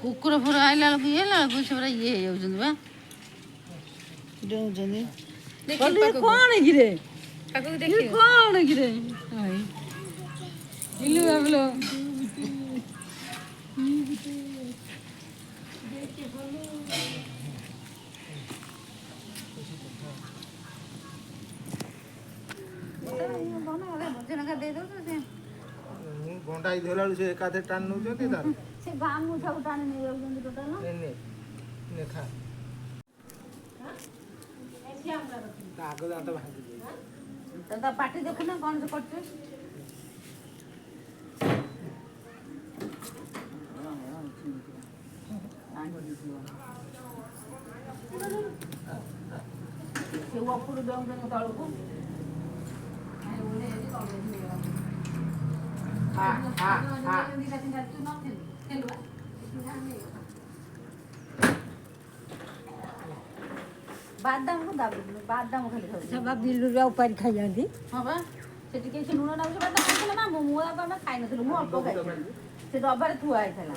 କୁକୁର ଫୁର ଆଇଲା ବେଳକୁ ଇଏ ହେଲା ବେଳକୁ ସେ ପୁରା ଇଏ ହେଇଯାଉଛନ୍ତି ବା ଡେଉଁଛନ୍ତି। କଣ କିରେ କଣ କିରେ ଇଲୁ ବାବୁଲୋ ଘଣ୍ଟାଇ ଧରିଲା ବେଳକୁ ସେ ଏକାଥରେ ଟାଣି ନେଉଛନ୍ତି ତାର ସେ ଗାଁ ସବୁ ଟାଣି ନେଇଯାଉଛନ୍ତି ଟୋଟାଲ ଆଗ ଦାନ୍ତ ଭାଙ୍ଗି ତା ପାଟି ଦେଖୁନା କଣ ସେ କରୁଛି। ସେ ଉପରୁ ଡେଉଁଛନ୍ତି ତଳକୁ ବାଦାମ ବାଦାମ ଖାଲି ବିଲୁରୁ ଉପାରି ଖାଇଯାଆନ୍ତି। ହଁ ବା ସେଠି କିଛି ଲୁଣ ନାଗୁଛି ବାଦାମ ଖାଇଥିଲେ ନା ମୁଁ ଆମେ ଖାଇନଥିଲୁ ମୁଁ ଅଳ୍ପ ଖାଇଥିଲି ସେ ଡବାରେ ଥୁଆ ହେଇଥିଲା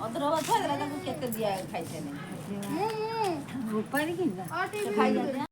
ଅଧରବା ଥୁଆ ହେଇଥିଲା ତାକୁ କେତେ ଦିଆ ଖାଇସାରିଲେଣି ଉପାରି ଖାଇଯାନ୍ତି।